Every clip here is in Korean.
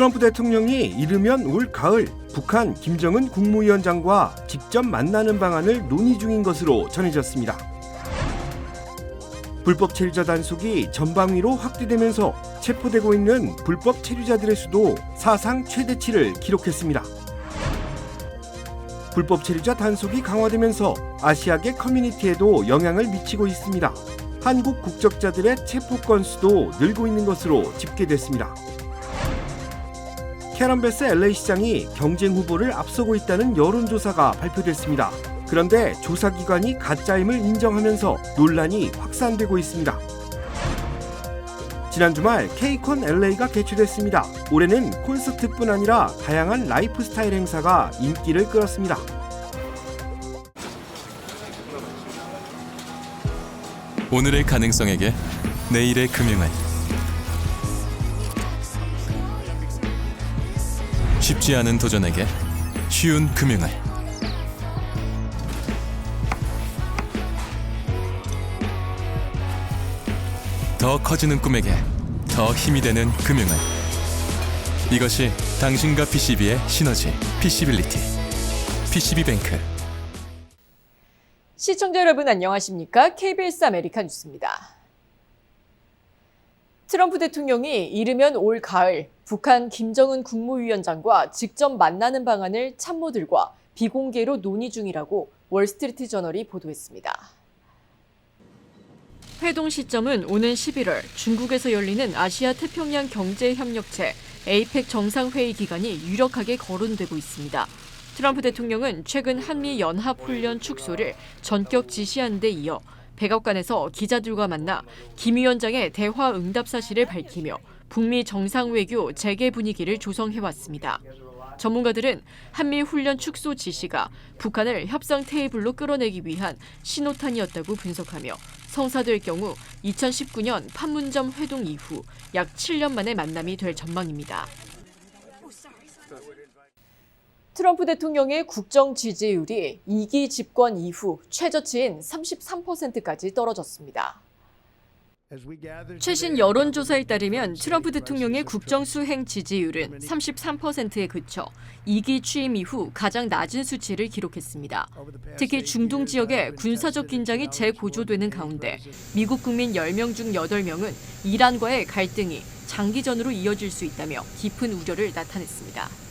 트럼프 대통령이 이르면 올 가을 북한 김정은 국무위원장과 직접 만나는 방안을 논의 중인 것으로 전해졌습니다. 불법 체류자 단속이 전방위로 확대되면서 체포되고 있는 불법 체류자들의 수도 사상 최대치를 기록했습니다. 불법 체류자 단속이 강화되면서 아시아계 커뮤니티에도 영향을 미치고 있습니다. 한국 국적자들의 체포 건수도 늘고 있는 것으로 집계됐습니다. 캐런 베스 LA 시장이 경쟁 후보를 앞서고 있다는 여론조사가 발표됐습니다. 그런데 조사기관이 가짜임을 인정하면서 논란이 확산되고 있습니다. 지난 주말 K-Con LA가 개최됐습니다. 올해는 콘서트뿐 아니라 다양한 라이프 스타일 행사가 인기를 끌었습니다. 오늘의 가능성에게 내일의 금융을 쉽지 않은 도전에게 쉬운 금융을 더 커지는 꿈에게 더 힘이 되는 금융을 이것이 당신과 PCB의 시너지 PC빌리티 PCB뱅크. 시청자 여러분 안녕하십니까? KBS 아메리카 뉴스입니다. 트럼프 대통령이 이르면 올 가을 북한 김정은 국무위원장과 직접 만나는 방안을 참모들과 비공개로 논의 중이라고 월스트리트 저널이 보도했습니다. 회동 시점은 오는 11월 중국에서 열리는 아시아 태평양 경제협력체 APEC 정상회의 기간이 유력하게 거론되고 있습니다. 트럼프 대통령은 최근 한미 연합훈련 축소를 전격 지시한 데 이어 백악관에서 기자들과 만나 김 위원장의 대화 응답 사실을 밝히며 북미 정상외교 재개 분위기를 조성해왔습니다. 전문가들은 한미 훈련 축소 지시가 북한을 협상 테이블로 끌어내기 위한 신호탄이었다고 분석하며 성사될 경우 2019년 판문점 회동 이후 약 7년 만의 만남이 될 전망입니다. 트럼프 대통령의 국정 지지율이 2기 집권 이후 최저치인 33%까지 떨어졌습니다. 최신 여론조사에 따르면 트럼프 대통령의 국정 수행 지지율은 33%에 그쳐 2기 취임 이후 가장 낮은 수치를 기록했습니다. 특히 중동 지역의 군사적 긴장이 재고조되는 가운데 미국 국민 10명 중 8명은 이란과의 갈등이 장기전으로 이어질 수 있다며 깊은 우려를 나타냈습니다.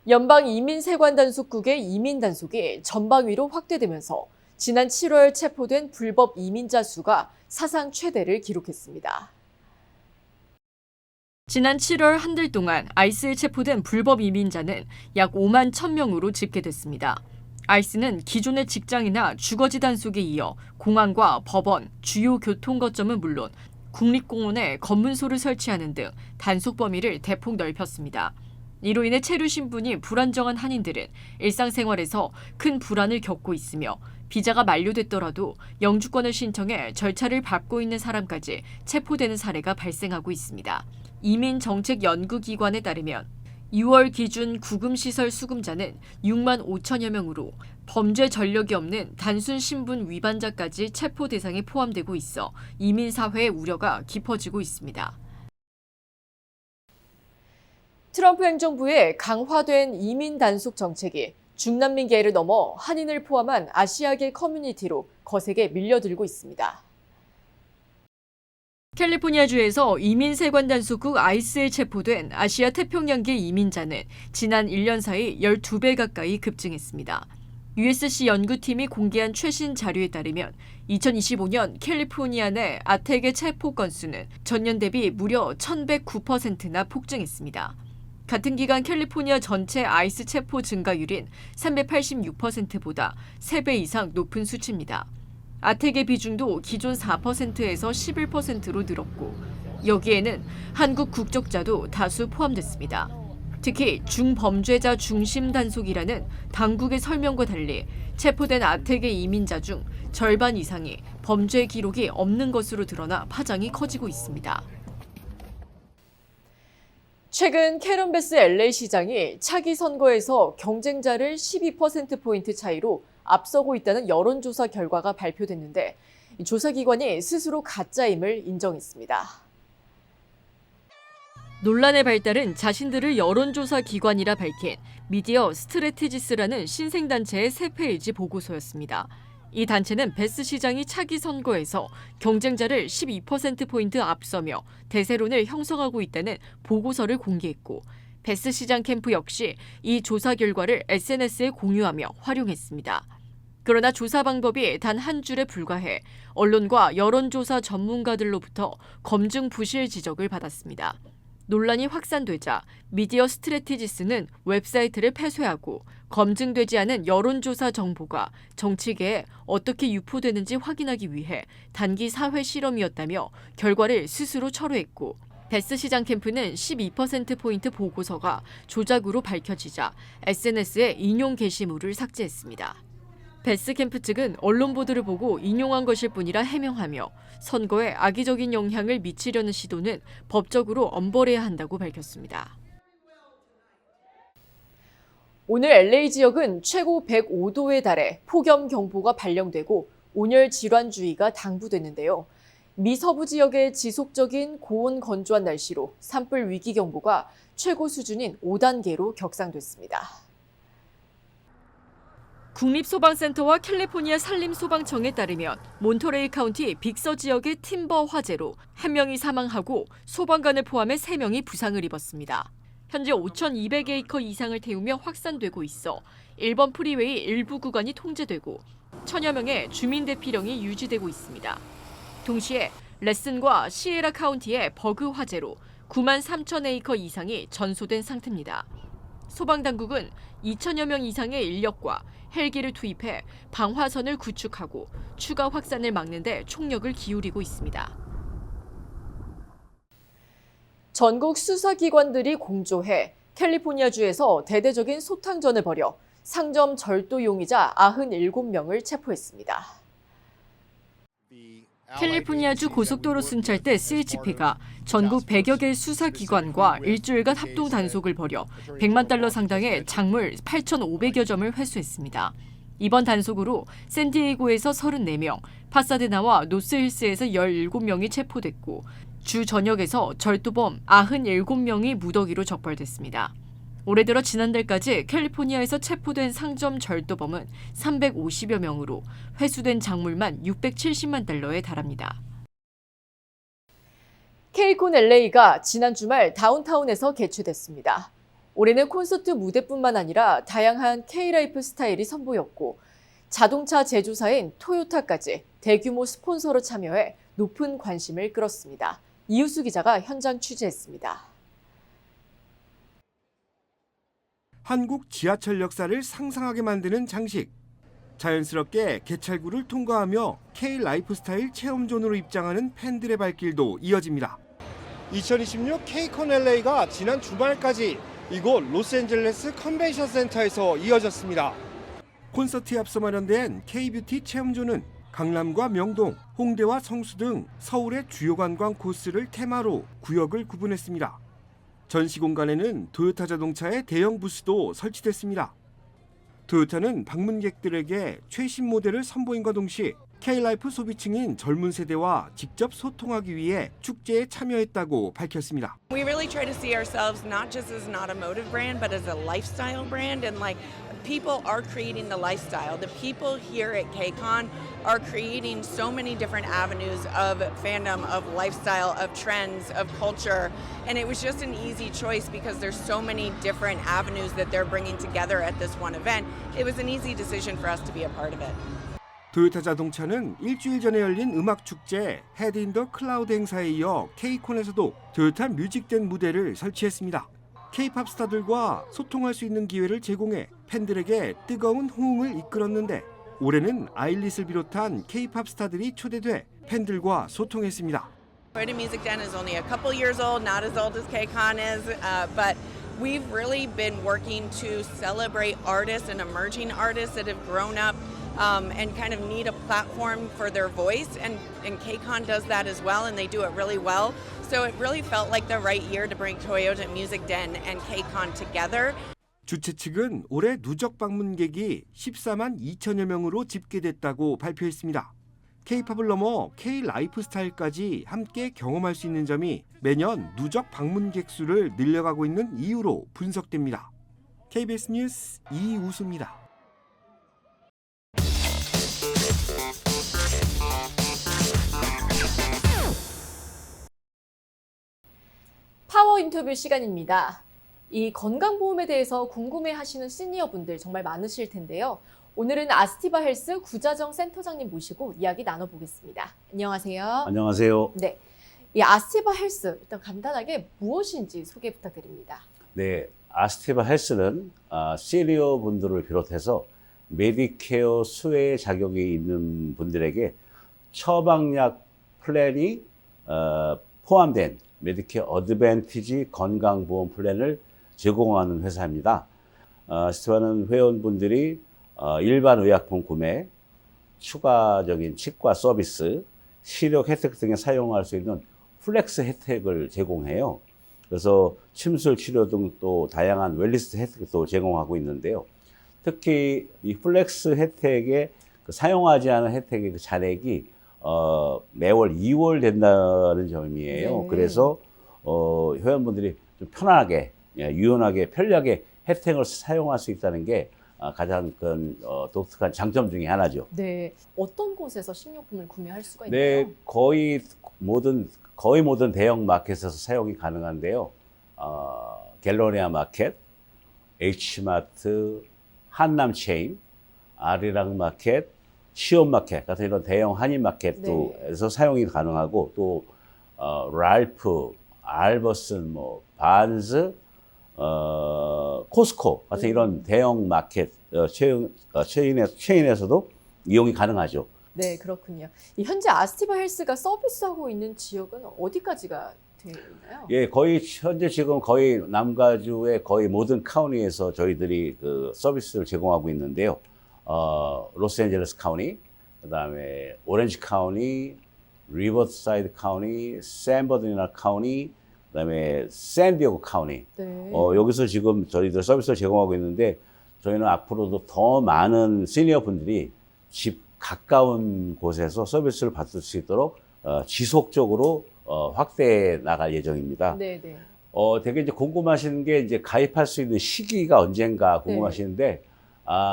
연방이민세관단속국의 이민단속이 전방위로 확대되면서 지난 7월 체포된 불법 이민자 수가 사상 최대를 기록했습니다. 지난 7월 한 달 동안 아이스에 체포된 불법 이민자는 약 5만 1,000명으로 집계됐습니다. 아이스는 기존의 직장이나 주거지 단속에 이어 공항과 법원, 주요 교통거점은 물론 국립공원에 검문소를 설치하는 등 단속 범위를 대폭 넓혔습니다. 이로 인해 체류 신분이 불안정한 한인들은 일상생활에서 큰 불안을 겪고 있으며 비자가 만료됐더라도 영주권을 신청해 절차를 밟고 있는 사람까지 체포되는 사례가 발생하고 있습니다. 이민정책연구기관에 따르면 6월 기준 구금시설 수금자는 6만 5천여 명으로 범죄 전력이 없는 단순 신분 위반자까지 체포 대상에 포함되고 있어 이민사회의 우려가 깊어지고 있습니다. 트럼프 행정부의 강화된 이민 단속 정책이 중남미계를 넘어 한인을 포함한 아시아계 커뮤니티로 거세게 밀려들고 있습니다. 캘리포니아주에서 이민세관 단속국 아이스에 체포된 아시아 태평양계 이민자는 지난 1년 사이 12배 가까이 급증했습니다. USC 연구팀이 공개한 최신 자료에 따르면 2025년 캘리포니아 내 아텍의 체포 건수는 전년 대비 무려 1,109%나 폭증했습니다. 같은 기간 캘리포니아 전체 아이스 체포 증가율인 386%보다 3배 이상 높은 수치입니다. 아텍의 비중도 기존 4%에서 11%로 늘었고 여기에는 한국 국적자도 다수 포함됐습니다. 특히 중범죄자 중심 단속이라는 당국의 설명과 달리 체포된 아텍의 이민자 중 절반 이상이 범죄 기록이 없는 것으로 드러나 파장이 커지고 있습니다. 최근 캐런 베스 LA 시장이 차기 선거에서 경쟁자를 12%포인트 차이로 앞서고 있다는 여론조사 결과가 발표됐는데 조사기관이 스스로 가짜임을 인정했습니다. 논란의 발달은 자신들을 여론조사 기관이라 밝힌 미디어 스트래티지스라는 신생단체의 새 페이지 보고서였습니다. 이 단체는 베스 시장이 차기 선거에서 경쟁자를 12%포인트 앞서며 대세론을 형성하고 있다는 보고서를 공개했고, 베스 시장 캠프 역시 이 조사 결과를 SNS에 공유하며 활용했습니다. 그러나 조사 방법이 단 한 줄에 불과해 언론과 여론조사 전문가들로부터 검증 부실 지적을 받았습니다. 논란이 확산되자 미디어 스트래티지스는 웹사이트를 폐쇄하고 검증되지 않은 여론조사 정보가 정치계에 어떻게 유포되는지 확인하기 위해 단기 사회 실험이었다며 결과를 스스로 철회했고, 베스 시장 캠프는 12%포인트 보고서가 조작으로 밝혀지자 SNS에 인용 게시물을 삭제했습니다. 베스 캠프 측은 언론 보도를 보고 인용한 것일 뿐이라 해명하며 선거에 악의적인 영향을 미치려는 시도는 법적으로 엄벌해야 한다고 밝혔습니다. 오늘 LA 지역은 최고 105도에 달해 폭염 경보가 발령되고 온열 질환주의가 당부됐는데요. 미 서부 지역의 지속적인 고온 건조한 날씨로 산불 위기 경보가 최고 수준인 5단계로 격상됐습니다. 국립소방센터와 캘리포니아 산림소방청에 따르면 몬터레이 카운티 빅서 지역의 팀버 화재로 1명이 사망하고 소방관을 포함해 3명이 부상을 입었습니다. 현재 5,200에이커 이상을 태우며 확산되고 있어 1번 프리웨이 일부 구간이 통제되고 1,000여 명의 주민 대피령이 유지되고 있습니다. 동시에 레슨과 시에라 카운티의 버그 화재로 9만 3천 에이커 이상이 전소된 상태입니다. 소방당국은 2,000여 명 이상의 인력과 헬기를 투입해 방화선을 구축하고 추가 확산을 막는 데 총력을 기울이고 있습니다. 전국 수사기관들이 공조해 캘리포니아주에서 대대적인 소탕전을 벌여 상점 절도 용의자 97명을 체포했습니다. 캘리포니아주 고속도로 순찰대 CHP가 전국 100여 개 수사기관과 일주일간 합동 단속을 벌여 100만 달러 상당의 작물 8,500여 점을 회수했습니다. 이번 단속으로 샌디에이고에서 34명, 파사데나와 노스힐스에서 17명이 체포됐고 주 전역에서 절도범 97명이 무더기로 적발됐습니다. 올해 들어 지난달까지 캘리포니아에서 체포된 상점 절도범은 350여 명으로 회수된 작물만 670만 달러에 달합니다. K콘 LA가 지난 주말 다운타운에서 개최됐습니다. 올해는 콘서트 무대뿐만 아니라 다양한 K라이프 스타일이 선보였고 자동차 제조사인 토요타까지 대규모 스폰서로 참여해 높은 관심을 끌었습니다. 이우수 기자가 현장 취재했습니다. 한국 지하철 역사를 상상하게 만드는 장식. 자연스럽게 개찰구를 통과하며 K 라이프스타일 체험존으로 입장하는 팬들의 발길도 이어집니다. 2026 K콘 LA가 지난 주말까지 이곳 로스앤젤레스 컨벤션 센터에서 이어졌습니다. 콘서트에 앞서 마련된 K뷰티 체험존은 강남과 명동, 홍대와 성수 등 서울의 주요 관광 코스를 테마로 구역을 구분했습니다. 전시 공간에는 토요타 자동차의 대형 부스도 설치됐습니다. 토요타는 방문객들에게 최신 모델을 선보임과 동시에 K라이프 소비층인 젊은 세대와 직접 소통하기 위해 축제에 참여했다고 밝혔습니다. We really try to see ourselves not just as an automotive brand, but as a lifestyle brand. And like people are creating the lifestyle. The people here at KCON are creating so many different avenues of fandom, of lifestyle, of trends, of culture. And it was just an easy choice because there's so many different avenues that they're bringing together at this one event. It was an easy decision for us to be a part of it. 토요타 자동차는 일주일 전에 열린 음악축제 헤드 인 더 클라우드 행사에 이어 K콘에서도 토요타 뮤직댄 무대를 설치했습니다. K-팝 스타들과 소통할 수 있는 기회를 제공해 팬들에게 뜨거운 호응을 이끌었는데 올해는 아일릿을 비롯한 K-팝 스타들이 초대돼 팬들과 소통했습니다. Toyota Music Den is only a couple years old, not as old as KCON is, but we've really been working to celebrate artists and emerging artists that have grown up and kind of need a platform for their voice, and KCON does that as well, and they do it really well. So it really felt like the right year to bring Toyota Music Den and KCON together. 주최 측은 올해 누적 방문객이 14만 2천여 명으로 집계됐다고 발표했습니다. K-팝을 넘어 K 라이프 스타일까지 함께 경험할 수 있는 점이 매년 누적 방문객 수를 늘려가고 있는 이유로 분석됩니다. KBS 뉴스 이우수입니다. 파워 인터뷰 시간입니다. 이 건강보험에 대해서 궁금해하시는 시니어분들 정말 많으실 텐데요. 오늘은 아스티바 헬스 구자정 센터장님 모시고 이야기 나눠보겠습니다. 안녕하세요. 안녕하세요. 네, 이 아스티바 헬스 일단 간단하게 무엇인지 소개 부탁드립니다. 네, 아스티바 헬스는 시니어 분들을 비롯해서 메디케어 수혜 자격이 있는 분들에게 처방약 플랜이 포함된 메디케어 어드밴티지 건강보험 플랜을 제공하는 회사입니다. 아스티바는 회원분들이 일반 의약품 구매, 추가적인 치과 서비스, 시력 혜택 등에 사용할 수 있는 플렉스 혜택을 제공해요. 그래서 침술 치료 등 또 다양한 웰니스 혜택도 제공하고 있는데요. 특히 이 플렉스 혜택에 사용하지 않은 혜택의 그 잔액이 매월 2월 된다는 점이에요. 네. 그래서 회원분들이 좀 편하게, 유연하게, 편리하게 혜택을 사용할 수 있다는 게 가장 큰 독특한 장점 중에 하나죠. 네, 어떤 곳에서 식료품을 구매할 수가 있나요? 네, 거의 모든 대형 마켓에서 사용이 가능한데요. 갤러리아 마켓, H마트, 한남 체인, 아리랑 마켓, 시온 마켓 같은 이런 대형 한인 마켓에서 사용이 가능하고 또 랄프, 알버슨, 뭐 반즈, 코스코 같은 이런 대형 마켓 체인에서도 이용이 가능하죠. 네, 그렇군요. 이 현재 아스티바 헬스가 서비스하고 있는 지역은 어디까지가 되어 있나요? 예, 현재 지금 거의 남가주의 거의 모든 카운티에서 저희들이 그 서비스를 제공하고 있는데요. 로스앤젤레스 카운티, 그다음에 오렌지 카운티, 리버사이드 카운티, 샌버디나 카운티, 그다음에 샌디에고 카운티. 네. 여기서 지금 저희들 서비스를 제공하고 있는데 저희는 앞으로도 더 많은 시니어 분들이 집 가까운 곳에서 서비스를 받을 수 있도록 지속적으로 확대해 나갈 예정입니다. 네, 네. 되게 이제 궁금하신 게 이제 가입할 수 있는 시기가 언젠가 궁금하시는데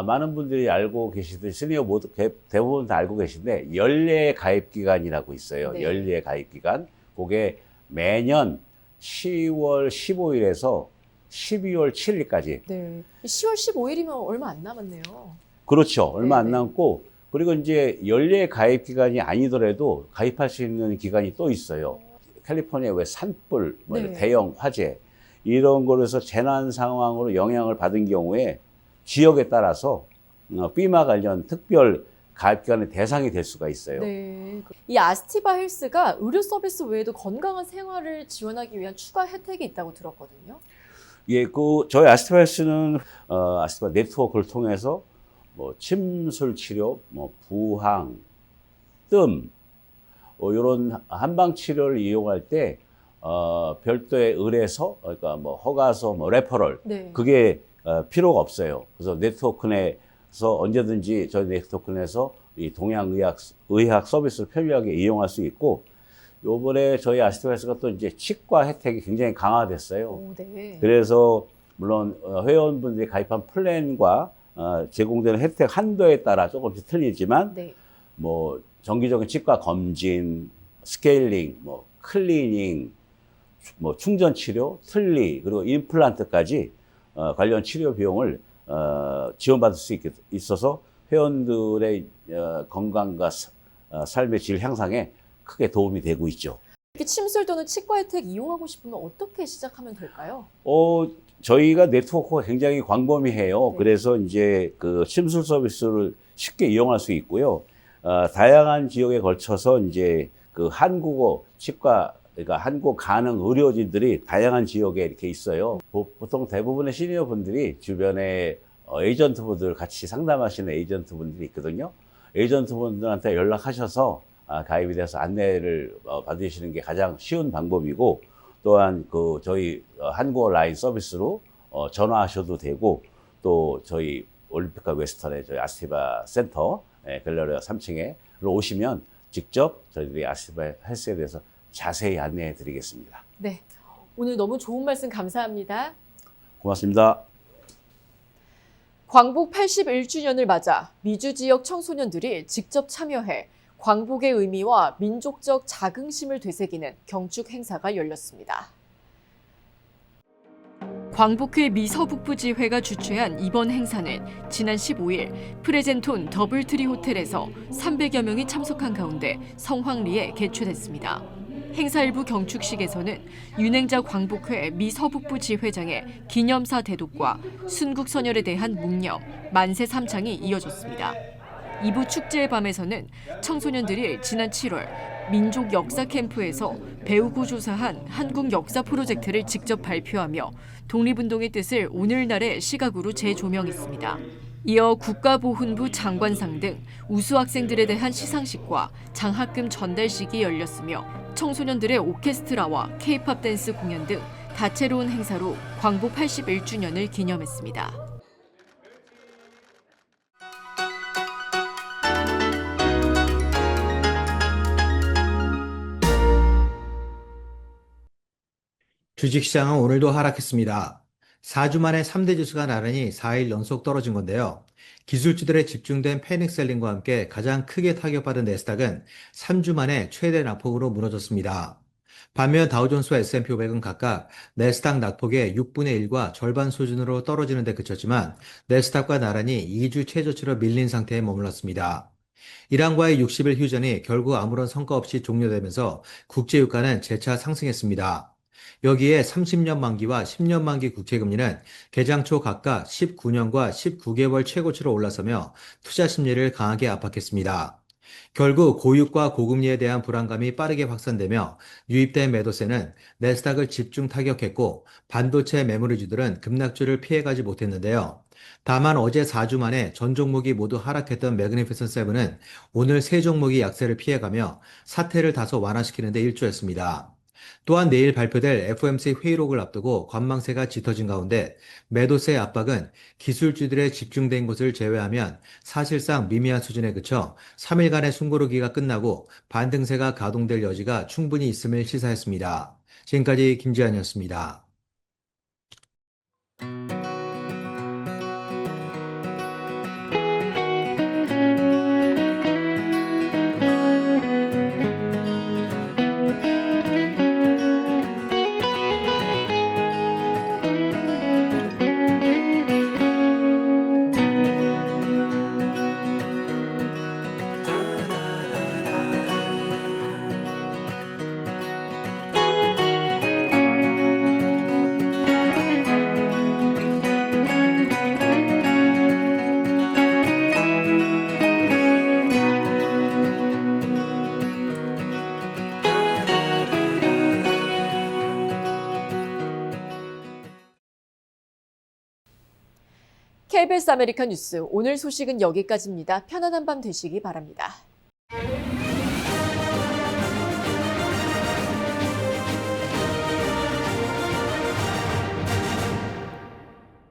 많은 분들이 알고 계시듯이 시니어 모두 대부분 다 알고 계신데 연례 가입 기간이라고 있어요. 네. 연례 가입 기간. 그게 매년 10월 15일에서 12월 7일까지. 네. 10월 15일이면 얼마 안 남았네요. 그렇죠. 얼마 안 네네. 남고 그리고 이제 연례 가입 기간이 아니더라도 가입할 수 있는 기간이 또 있어요. 캘리포니아 왜 산불, 뭐 네. 대형 화재 이런 거에서 재난 상황으로 영향을 받은 경우에 지역에 따라서 피마 관련 특별 가입 기간의 대상이 될 수가 있어요. 네. 이 아스티바 헬스가 의료 서비스 외에도 건강한 생활을 지원하기 위한 추가 혜택이 있다고 들었거든요. 예, 저희 아스티바 헬스는 아스티바 네트워크를 통해서 뭐 침술 치료, 뭐 부항, 뜸, 이런 한방 치료를 이용할 때 별도의 의뢰서, 그러니까 뭐 허가서, 뭐 레퍼럴 네. 그게 필요가 없어요. 그래서 네트워크 내에서 언제든지 저희 네트워크 내에서 이 동양의학 서비스를 편리하게 이용할 수 있고, 요번에 저희 아스티바헬스가 또 이제 치과 혜택이 굉장히 강화됐어요. 오, 네. 그래서 물론 회원분들이 가입한 플랜과 제공되는 혜택 한도에 따라 조금씩 틀리지만 네. 뭐 정기적인 치과 검진, 스케일링, 뭐 클리닝, 뭐 충전 치료, 틀니 그리고 임플란트까지 관련 치료 비용을 지원받을 수 있어서 회원들의 건강과 삶의 질 향상에 크게 도움이 되고 있죠. 이렇게 침술 또는 치과 혜택 이용하고 싶으면 어떻게 시작하면 될까요? 저희가 네트워크가 굉장히 광범위해요. 네. 그래서 이제 그 침술 서비스를 쉽게 이용할 수 있고요. 다양한 지역에 걸쳐서 이제 그 한국어 치과, 그러니까 한국 가능 의료진들이 다양한 지역에 이렇게 있어요. 보통 대부분의 시니어 분들이 주변에 에이전트 분들 같이 상담하시는 에이전트 분들이 있거든요. 에이전트 분들한테 연락하셔서 가입이 돼서 안내를 받으시는 게 가장 쉬운 방법이고, 또한 그 저희 한국어 라인 서비스로 전화하셔도 되고, 또 저희 올림픽과 웨스턴의 저희 아스티바 센터 갤러리아 3층에 오시면 직접 저희들이 아시아 헬스에 대해서 자세히 안내해 드리겠습니다. 네, 오늘 너무 좋은 말씀 감사합니다. 고맙습니다. 광복 81주년을 맞아 미주 지역 청소년들이 직접 참여해 광복의 의미와 민족적 자긍심을 되새기는 경축 행사가 열렸습니다. 광복회 미서북부지회가 주최한 이번 행사는 지난 15일 프레젠톤 더블트리 호텔에서 300여 명이 참석한 가운데 성황리에 개최됐습니다. 행사 일부 경축식에서는 윤행자 광복회 미서북부 지회장의 기념사 대독과 순국선열에 대한 묵념, 만세 삼창이 이어졌습니다. 2부 축제의 밤에서는 청소년들이 지난 7월 민족 역사 캠프에서 배우고 조사한 한국 역사 프로젝트를 직접 발표하며 독립운동의 뜻을 오늘날의 시각으로 재조명했습니다. 이어 국가보훈부 장관상 등 우수 학생들에 대한 시상식과 장학금 전달식이 열렸으며 청소년들의 오케스트라와 K-팝 댄스 공연 등 다채로운 행사로 광복 81주년을 기념했습니다. 주식시장은 오늘도 하락했습니다. 4주 만에 3대 지수가 나란히 4일 연속 떨어진 건데요. 기술주들의 집중된 패닉셀링과 함께 가장 크게 타격받은 내스닥은 3주 만에 최대 낙폭으로 무너졌습니다. 반면 다우존스와 S&P 500은 각각 내스닥 낙폭의 6분의 1과 절반 수준으로 떨어지는 데 그쳤지만 내스닥과 나란히 2주 최저치로 밀린 상태에 머물렀습니다. 이란과의 60일 휴전이 결국 아무런 성과 없이 종료되면서 국제유가는 재차 상승했습니다. 여기에 30년 만기와 10년 만기 국채금리는 개장 초 각각 19년과 19개월 최고치로 올라서며 투자 심리를 강하게 압박했습니다. 결국 고유가 고금리에 대한 불안감이 빠르게 확산되며 유입된 매도세는 내스닥을 집중 타격했고 반도체 메모리주들은 급락주를 피해가지 못했는데요. 다만 어제 4주 만에 전 종목이 모두 하락했던 매그니피선트 세븐은 오늘 세 종목이 약세를 피해가며 사태를 다소 완화시키는 데 일조했습니다. 또한 내일 발표될 FOMC 회의록을 앞두고 관망세가 짙어진 가운데 매도세 압박은 기술주들의 집중된 곳을 제외하면 사실상 미미한 수준에 그쳐 3일간의 숨고르기가 끝나고 반등세가 가동될 여지가 충분히 있음을 시사했습니다. 지금까지 김지한이었습니다. KBS 아메리카 뉴스 오늘 소식은 여기까지입니다. 편안한 밤 되시기 바랍니다.